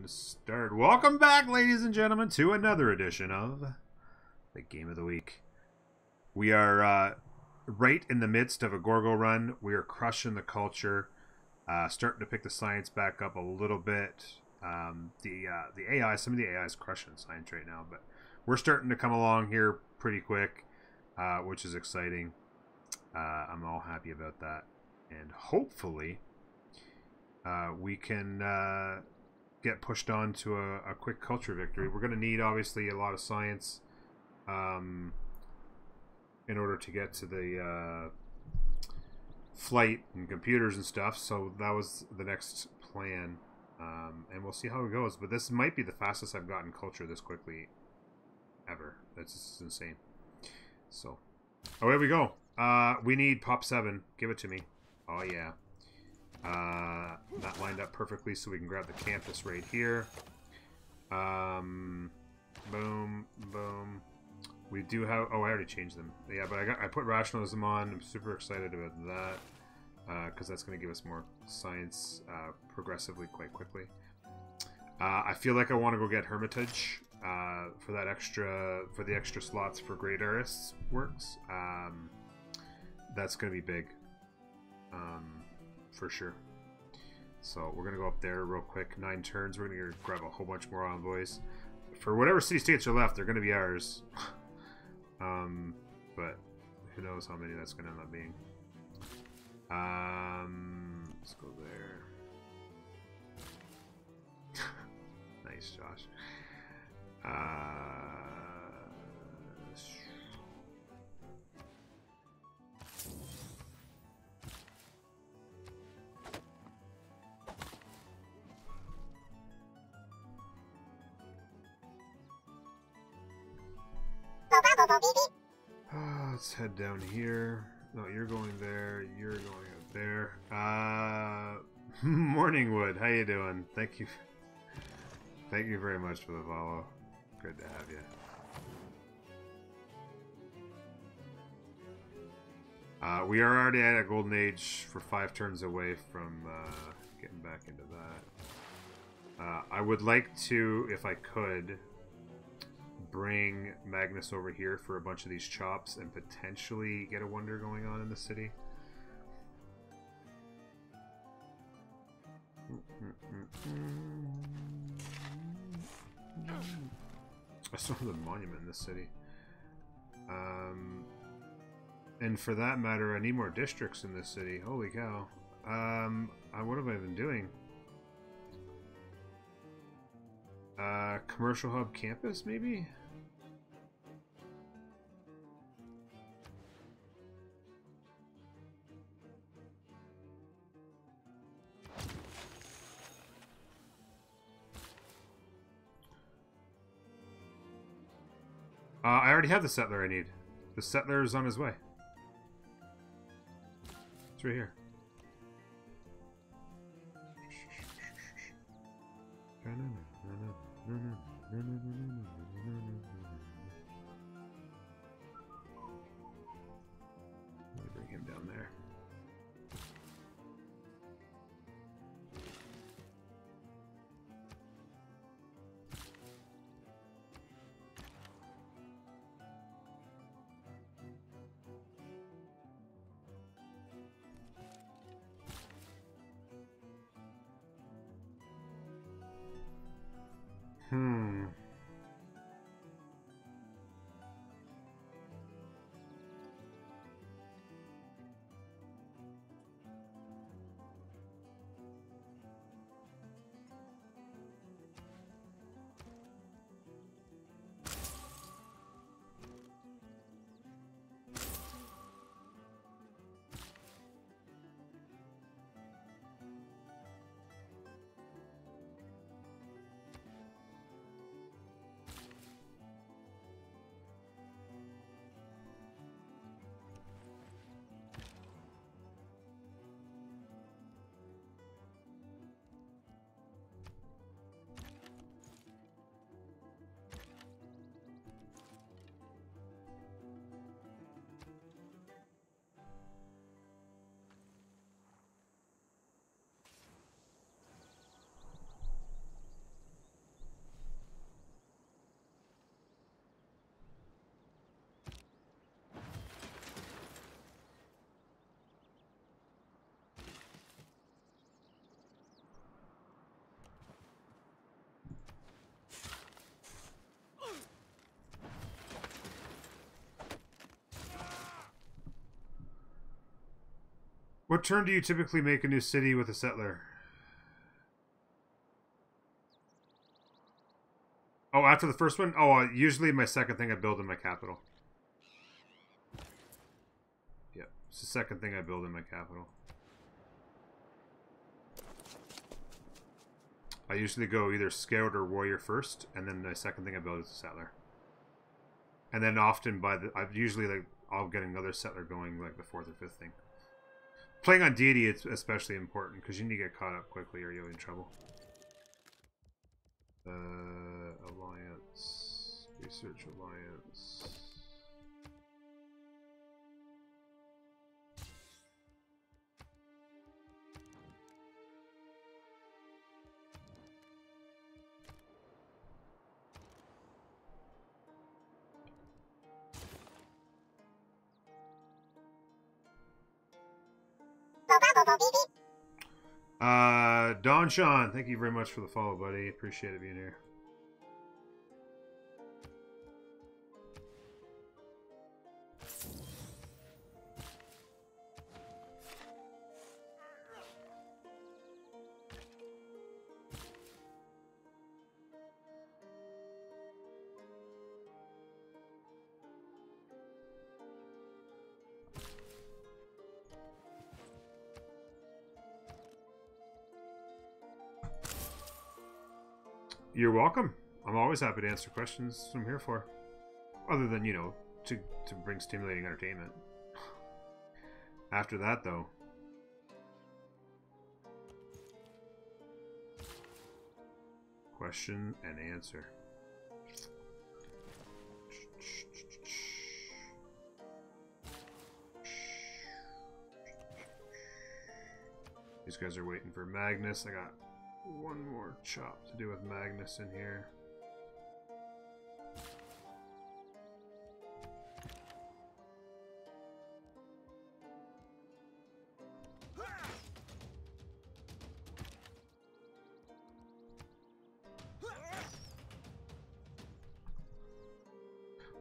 start. Welcome back, ladies and gentlemen, to another edition of the Game of the Week. We are right in the midst of a Gorgo run. We are crushing the culture, starting to pick the science back up a little bit. The AI, some of the AI is crushing science right now, but we're starting to come along here pretty quick, which is exciting. I'm all happy about that, and hopefully we can get pushed on to a quick culture victory. We're going to need, obviously, a lot of science in order to get to the flight and computers and stuff, so that was the next plan, and we'll see how it goes. But this might be the fastest I've gotten culture this quickly ever. That's just insane. So, away we go. We need Pop 7. Give it to me. Oh, yeah. That lined up perfectly, so we can grab the campus right here. Boom, boom. We do have... Oh, I already changed them. Yeah, but I put rationalism on. I'm super excited about that, because that's going to give us more science progressively quite quickly. I feel like I want to go get Hermitage for that for the extra slots for Great Artists works. That's going to be big. For sure. So we're gonna go up there real quick. 9 turns. We're gonna grab a whole bunch more envoys for whatever city states are left. They're gonna be ours. But who knows how many that's gonna end up being. Let's go there. Nice, Josh. Let's head down here. No, you're going there. You're going up there. Morningwood, how you doing? Thank you. Thank you very much for the follow. Good to have you. We are already at a golden age for 5 turns away from getting back into that. I would like to, if I could, bring Magnus over here for a bunch of these chops and potentially get a wonder going on in the city. I still have the monument in this city. And for that matter, I need more districts in this city. Holy cow. What have I been doing? Commercial hub campus, maybe? I already have the settler I need. The settler is on his way. It's right here. Let me bring him down there. What turn do you typically make a new city with a settler? Oh, after the first one? Oh, usually my second thing I build in my capital. Yeah, it's the second thing I build in my capital. I usually go either scout or warrior first, and then the second thing I build is a settler. And then often I've usually like I'll get another settler going like the fourth or fifth thing. Playing on Deity it's especially important because you need to get caught up quickly or you'll be in trouble. Alliance, research alliance. Don Sean, thank you very much for the follow, buddy. Appreciate it being here. You're welcome. I'm always happy to answer questions. That's what I'm here for. Other than, you know, to bring stimulating entertainment. After that, though. Question and answer. These guys are waiting for Magnus. I got one more chop to do with Magnus in here.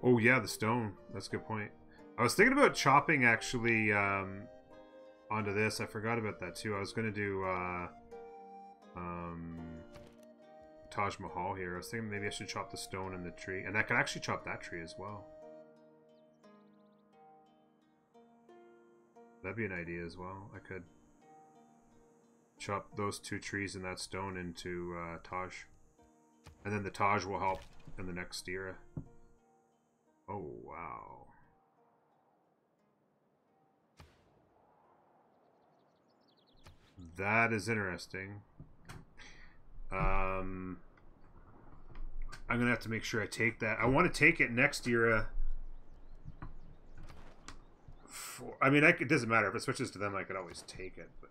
Oh yeah, the stone. That's a good point. I was thinking about chopping actually onto this. I forgot about that too. I was going to do Taj Mahal here. I was thinking maybe I should chop the stone and the tree. And I could actually chop that tree as well. That'd be an idea as well. I could chop those two trees and that stone into Taj. And then the Taj will help in the next era. Oh, wow. That is interesting. I'm gonna have to make sure I take that. I want to take it next era. I mean, it doesn't matter if it switches to them. I could always take it. But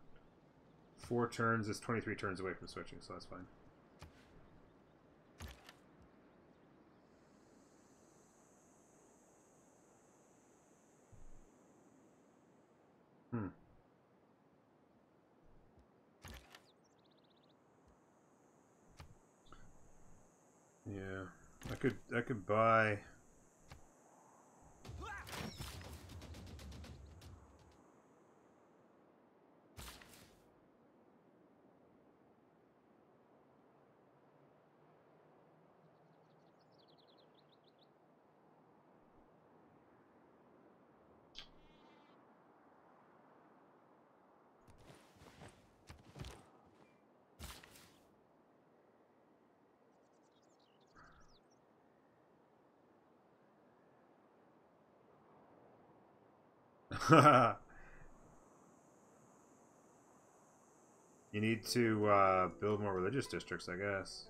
4 turns is 23 turns away from switching, so that's fine. Yeah, I could buy. You need to build more religious districts, I guess.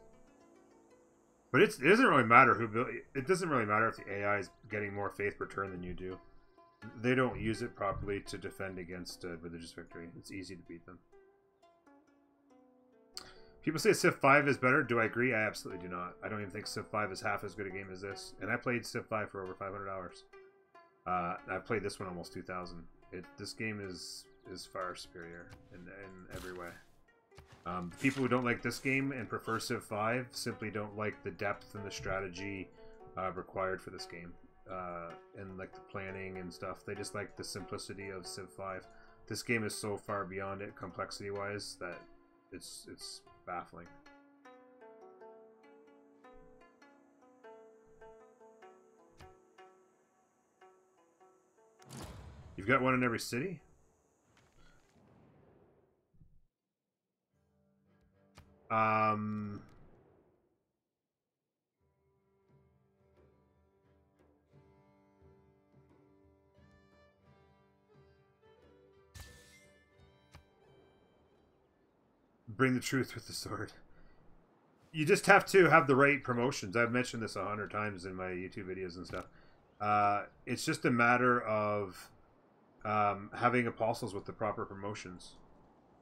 But it doesn't really matter who build. It doesn't really matter if the AI is getting more faith per turn than you do. They don't use it properly to defend against religious victory. It's easy to beat them. People say Civ 5 is better. Do I agree? I absolutely do not. I don't even think Civ 5 is half as good a game as this. And I played Civ 5 for over 500 hours. I've played this one almost 2,000. This game is far superior in every way. People who don't like this game and prefer Civ 5 simply don't like the depth and the strategy required for this game. And like the planning and stuff. They just like the simplicity of Civ 5. This game is so far beyond it complexity-wise that it's baffling. You've got one in every city? Bring the truth with the sword. You just have to have the right promotions. I've mentioned this 100 times in my YouTube videos and stuff. It's just a matter of having apostles with the proper promotions.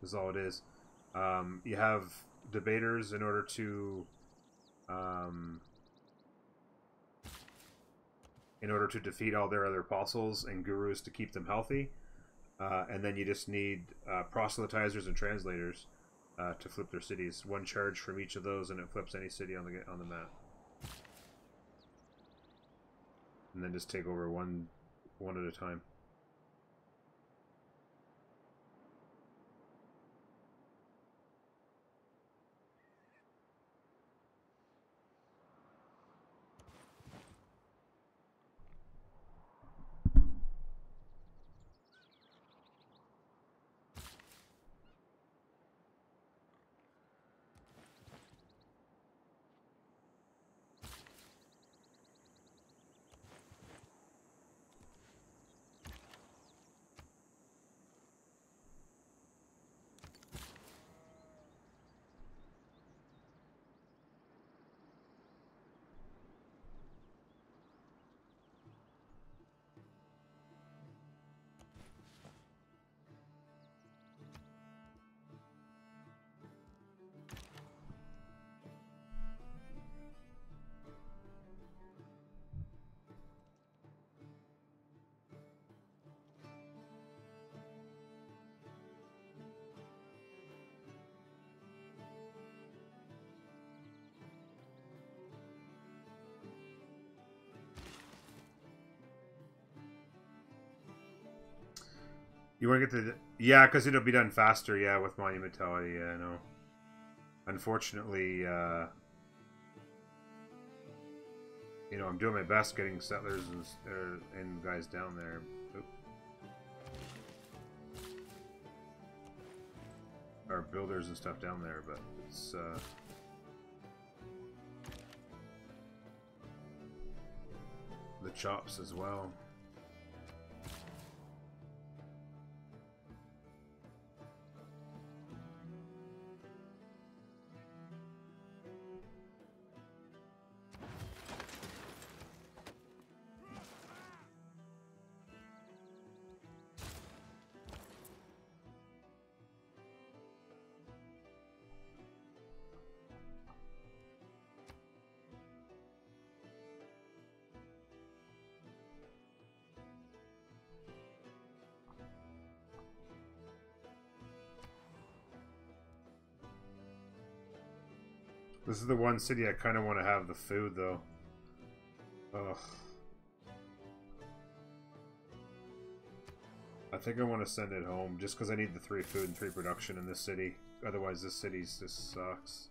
Is all it is. You have debaters in order to defeat all their other apostles, and gurus to keep them healthy. And then you just need proselytizers and translators to flip their cities. One charge from each of those, and it flips any city on the map. And then just take over one at a time. You want to get the... Yeah, because it'll be done faster, yeah, with monumentality, yeah, I know. Unfortunately, you know, I'm doing my best getting settlers and guys down there. Oop. Or builders and stuff down there, but it's... the chops as well. This is the one city I kind of want to have the food, though. Ugh. I think I want to send it home, just because I need the 3 food and 3 production in this city. Otherwise, this city just sucks.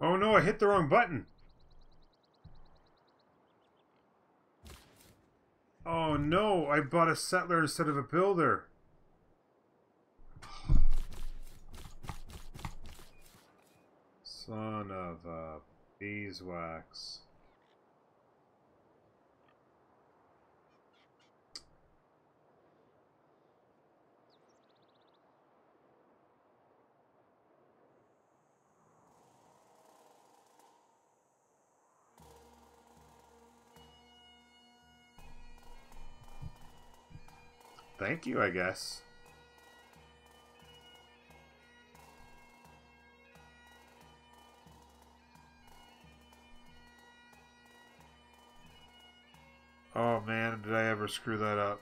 Oh no, I hit the wrong button. Oh no, I bought a settler instead of a builder. Son of a beeswax. Thank you, I guess. Oh man, did I ever screw that up?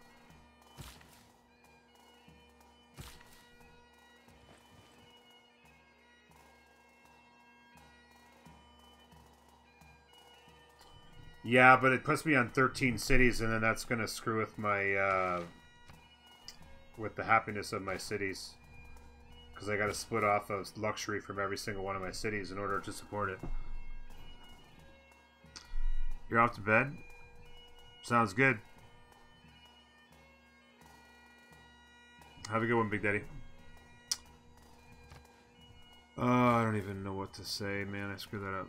Yeah, but it puts me on 13 cities, and then that's gonna screw with my, with the happiness of my cities. Because I gotta split off a luxury from every single one of my cities in order to support it. You're off to bed? Sounds good. Have a good one, Big Daddy. I don't even know what to say, man. I screwed that up.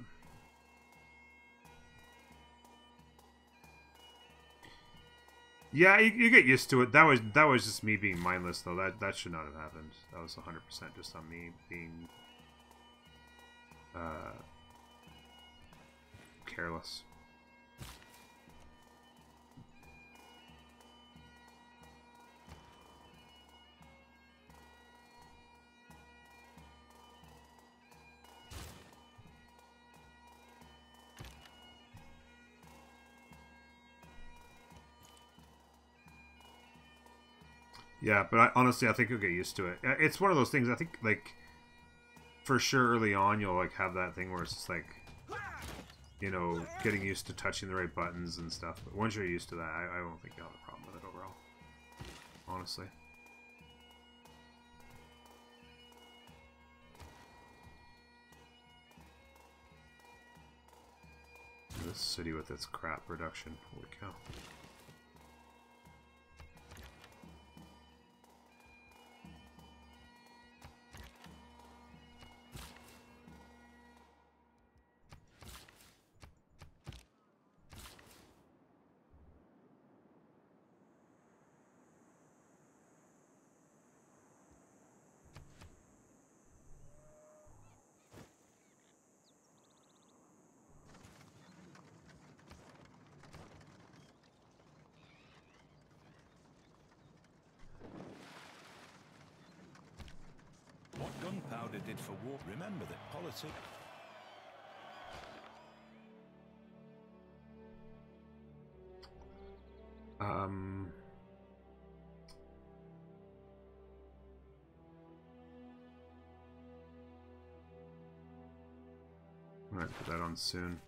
Yeah, you get used to it. That was just me being mindless, though. That should not have happened. That was 100% just on me being careless. Yeah, but honestly, I think you'll get used to it. It's one of those things, I think, like, for sure early on, you'll, like, have that thing where it's just, like, you know, getting used to touching the right buttons and stuff. But once you're used to that, I don't think you'll have a problem with it overall. Honestly. This city with its crap production. Holy cow. Gunpowder did for war. Remember that politics. I'm gonna put that on soon.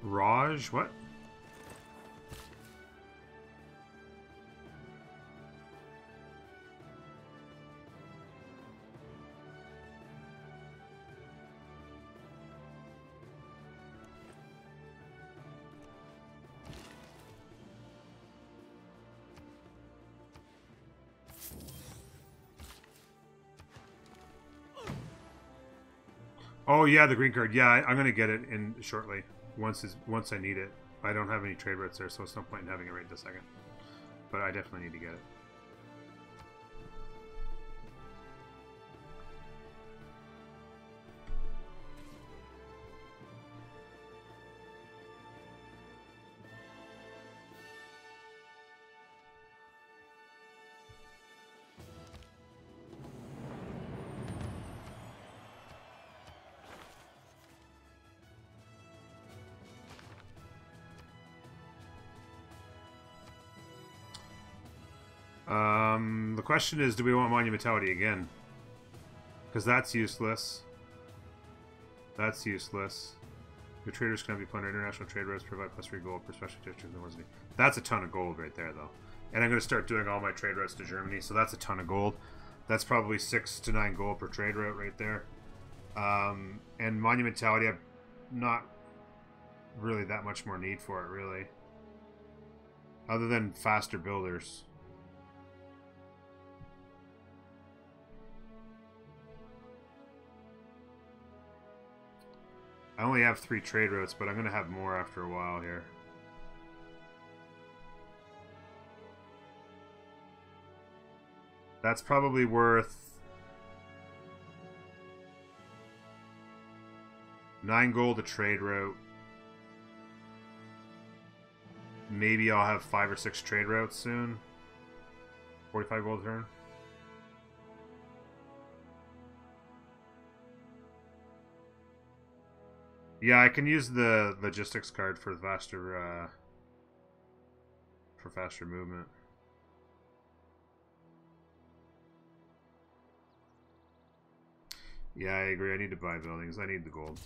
Raj, what? Oh yeah, the green card. Yeah, I'm gonna get it in shortly. Once I need it. I don't have any trade routes there, so it's no point in having it right this second. But I definitely need to get it. The question is, do we want monumentality again? Because that's useless. That's useless. Your traders cannot be plundered. International trade routes provide plus 3 gold per special district. That's a ton of gold right there, though. And I'm going to start doing all my trade routes to Germany, so that's a ton of gold. That's probably 6 to 9 gold per trade route right there. And monumentality, I've not really that much more need for it, really. Other than faster builders. I only have 3 trade routes, but I'm going to have more after a while here. That's probably worth 9 gold a trade route. Maybe I'll have 5 or 6 trade routes soon. 45 gold a turn. Yeah, I can use the logistics card for faster movement. Yeah, I agree. I need to buy buildings. I need the gold.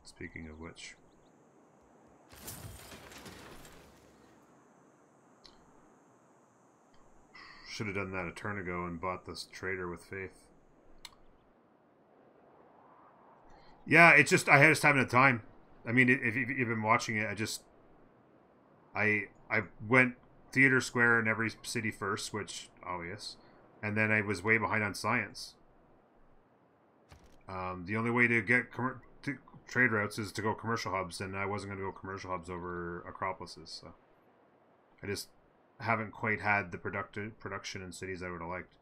Speaking of which, should have done that a turn ago and bought this trader with faith. Yeah, it's just I just haven't had time. I mean, if you've been watching it, I went theater square in every city first, which obvious, and then I was way behind on science. The only way to get trade routes is to go commercial hubs, and I wasn't going to go commercial hubs over Acropolises, so I just haven't quite had the production in cities I would have liked.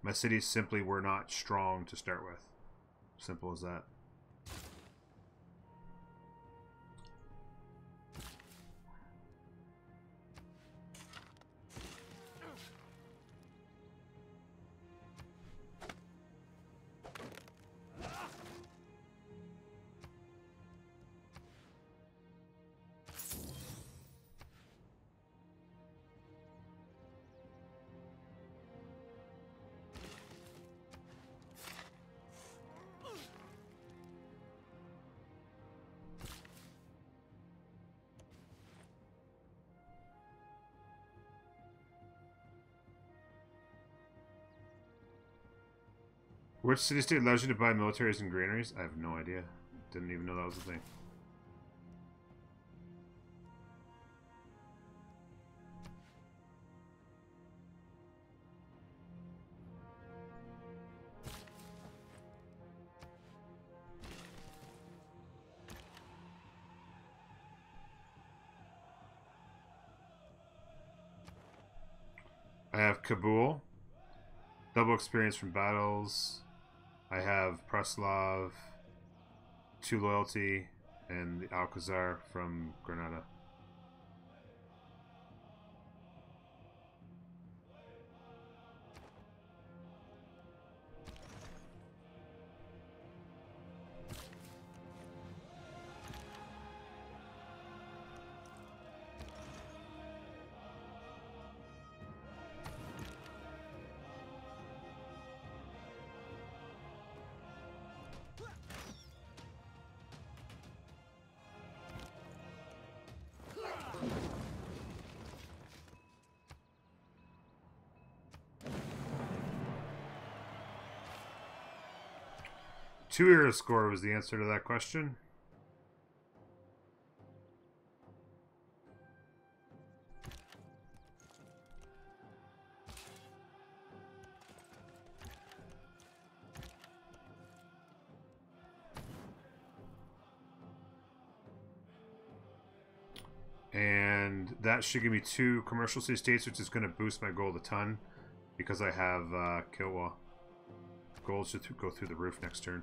My cities simply were not strong to start with. Simple as that. Which city-state allows you to buy militaries and granaries? I have no idea. Didn't even know that was a thing. I have Kabul. Double experience from battles. I have Preslav, 2 loyalty, and the Alcazar from Granada. 2 era score was the answer to that question. And that should give me 2 commercial city states, which is going to boost my gold a ton because I have kill wall. Gold should go through the roof next turn.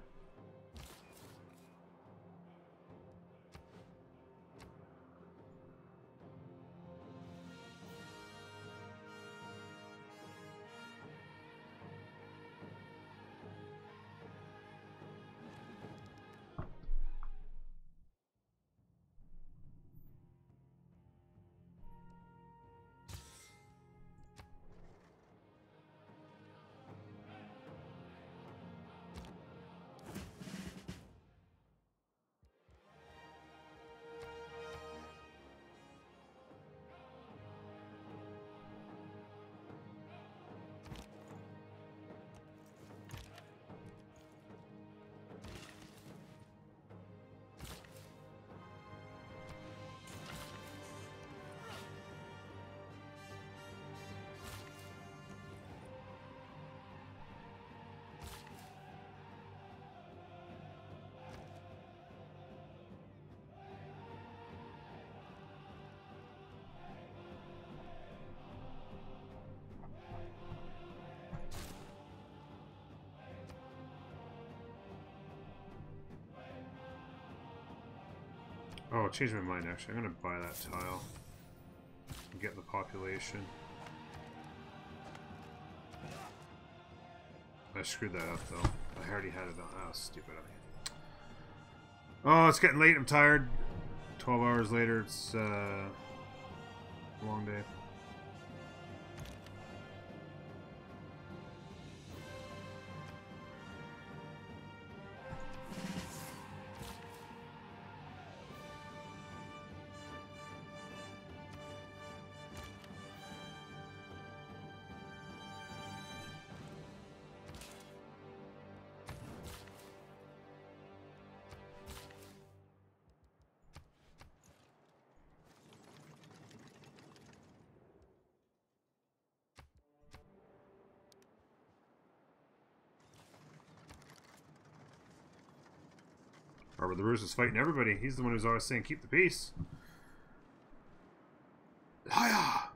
Oh, I changed my mind actually. I'm going to buy that tile. And get the population. I screwed that up though. I already had it on. Oh, stupid of me. Oh, it's getting late. I'm tired. 12 hours later. It's a long day. Robert the Bruce is fighting everybody. He's the one who's always saying, keep the peace. Hiya!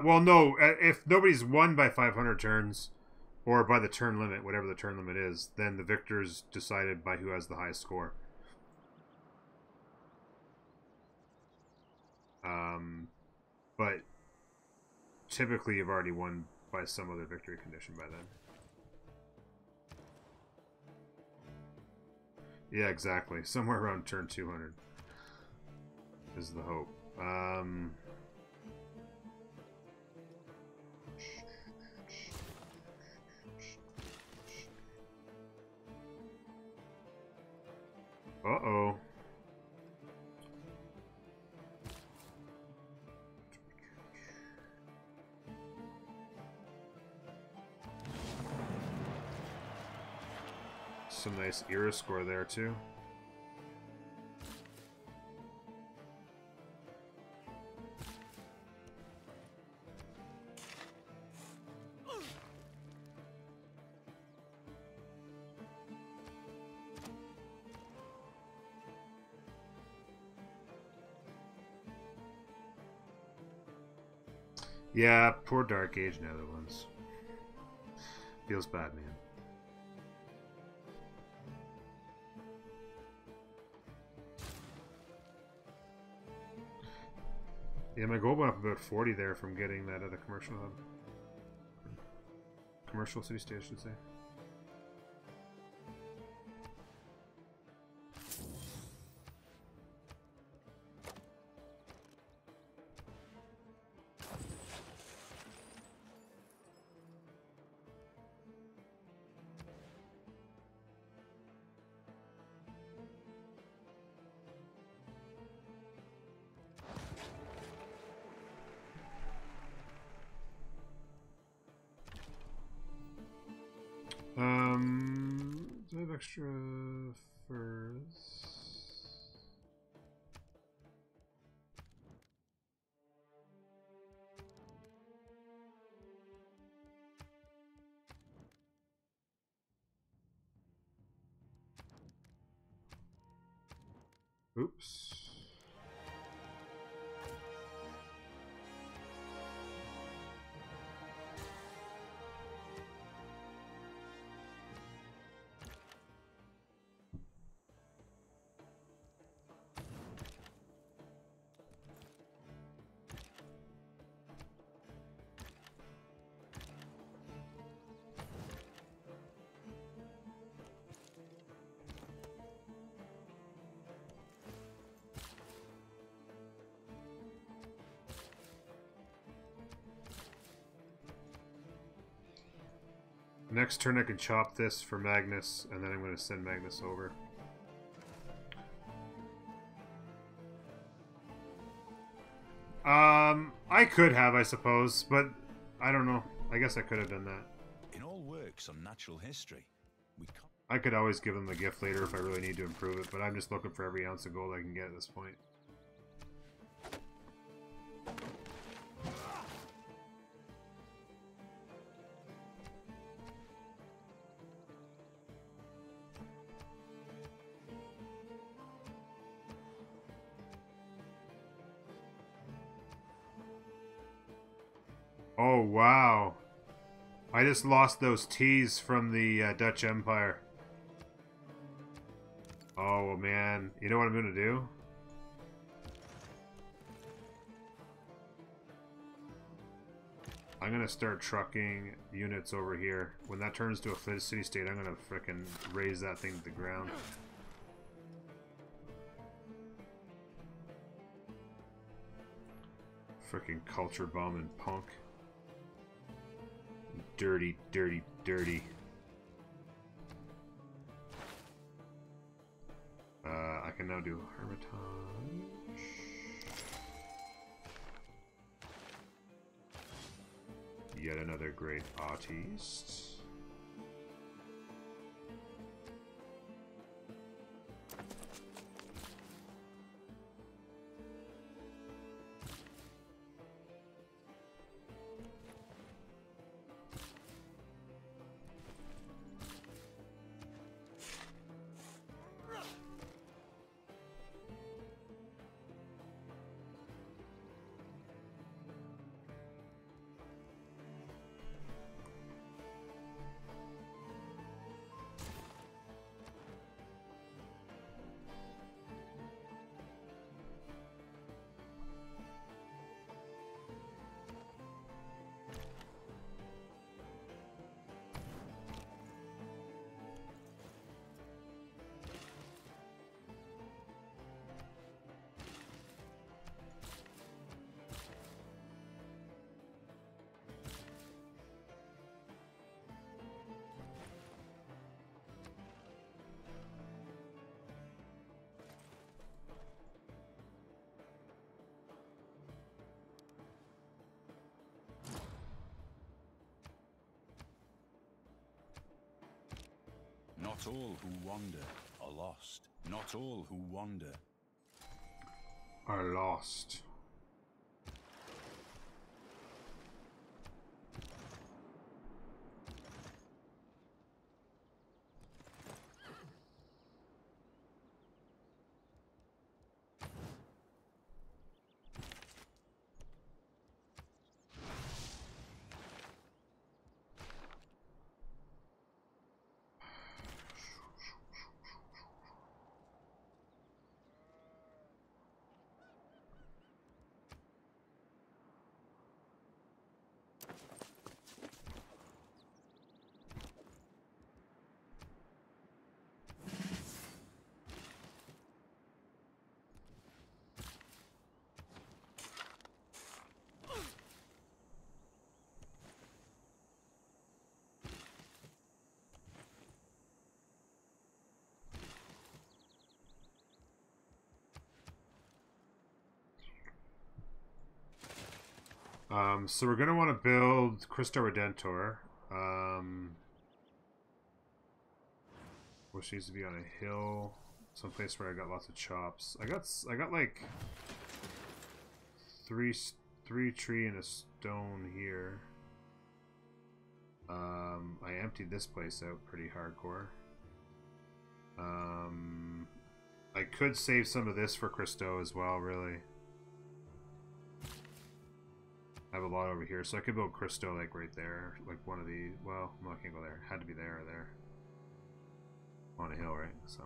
Well, no. If nobody's won by 500 turns, or by the turn limit, whatever the turn limit is, then the victor's decided by who has the highest score. But typically you've already won by some other victory condition by then. Yeah, exactly. Somewhere around turn 200 is the hope. Uh-oh. Some nice era score there, too. Yeah, poor Dark Age Netherlands. Feels bad, man. Yeah, my gold went up about 40 there from getting that other commercial hub. Commercial city state, I should say. extra furs. Oops. Next turn I can chop this for Magnus, and then I'm going to send Magnus over. I could have, I suppose, but I don't know. I guess I could have done that. In all works on natural history, we can't... I could always give him the gift later if I really need to improve it, but I'm just looking for every ounce of gold I can get at this point. Oh, wow. I just lost those T's from the Dutch Empire. Oh, man. You know what I'm going to do? I'm going to start trucking units over here. When that turns to a city-state, I'm going to frickin' raise that thing to the ground. Frickin' culture bomb and punk. Dirty, dirty, dirty. I can now do Hermitage. Yet another great artist. Not all who wander are lost. Not all who wander are lost. So we're going to want to build Cristo Redentor. which needs to be on a hill, someplace where I got lots of chops. I got like three tree and a stone here. I emptied this place out pretty hardcore. I could save some of this for Christo as well, really. I have a lot over here, so I could build Christo like right there, like one of the. Well, no, I can't go there. Had to be there or there. On a hill, right? So.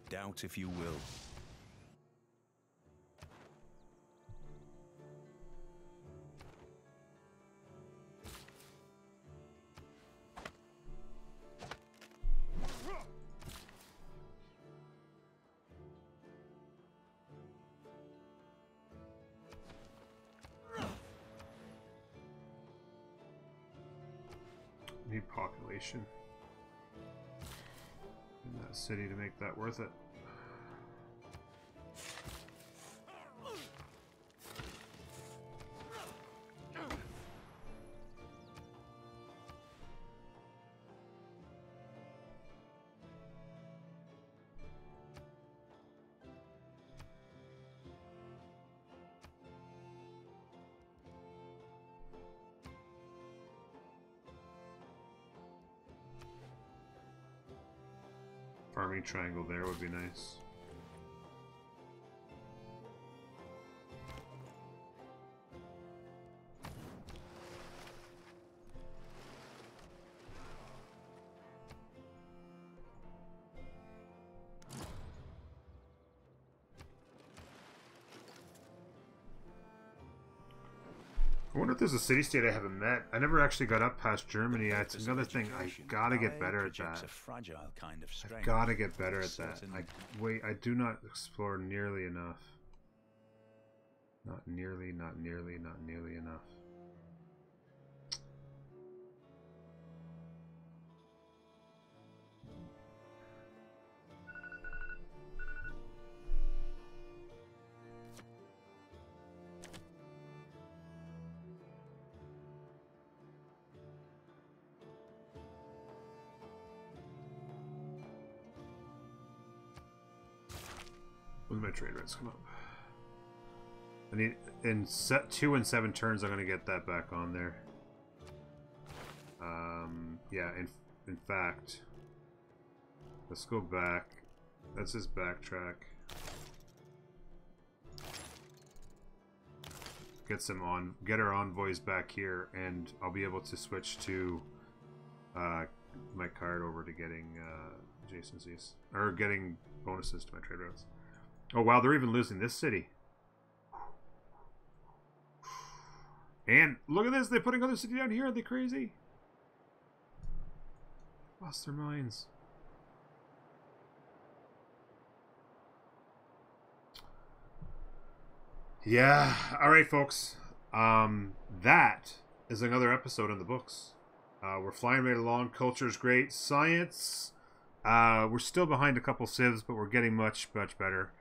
Doubt if you will. Need population in that city to make that worth it. Farming triangle there would be nice. I wonder if there's a city-state I haven't met. I never actually got up past Germany. That's another thing. I gotta get better at that. I've gotta get better at that. I do not explore nearly enough. Not nearly enough. When my trade rates come up, I need in set 2 and 7 turns. I'm gonna get that back on there. Yeah. In fact, let's go back. Let's just backtrack. Get our envoys back here, and I'll be able to switch to my card over to getting adjacencies or getting bonuses to my trade routes. Oh wow, they're even losing this city. And look at this, they're putting another city down here. Are they crazy? Lost their minds. Yeah, alright folks. That is another episode in the books. We're flying right along. Culture's great. Science, we're still behind a couple civs, but we're getting much better.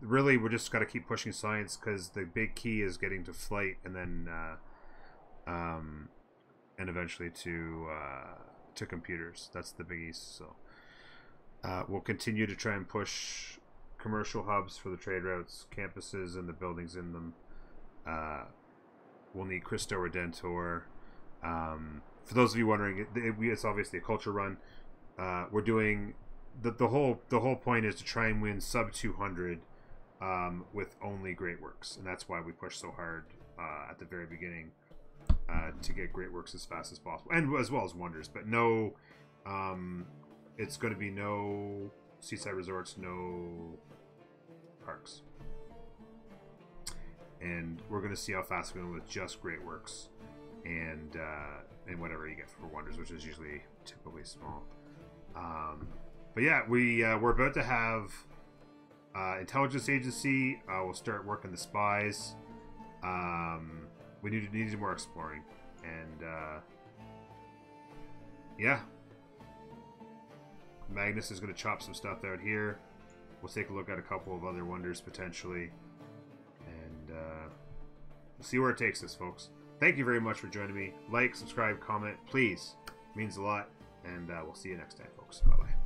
Really, we're just got to keep pushing science because the big key is getting to flight, and then and eventually to computers. That's the biggies. So we'll continue to try and push commercial hubs for the trade routes, campuses, and the buildings in them. We'll need Christo Redentor. For those of you wondering, it's obviously a culture run. We're doing. The whole point is to try and win sub 200 with only great works, and that's why we push so hard at the very beginning to get great works as fast as possible, and as well as wonders. But no, it's going to be no seaside resorts, no parks, and we're going to see how fast we go with just great works. and whatever you get for wonders, which is usually typically small. But yeah, we're about to have intelligence agency. We'll start working the spies. We need to do more exploring, and yeah, Magnus is going to chop some stuff out here. We'll take a look at a couple of other wonders potentially, and we'll see where it takes us, folks. Thank you very much for joining me. Like, subscribe, comment, please. It means a lot, and we'll see you next time, folks. Bye bye.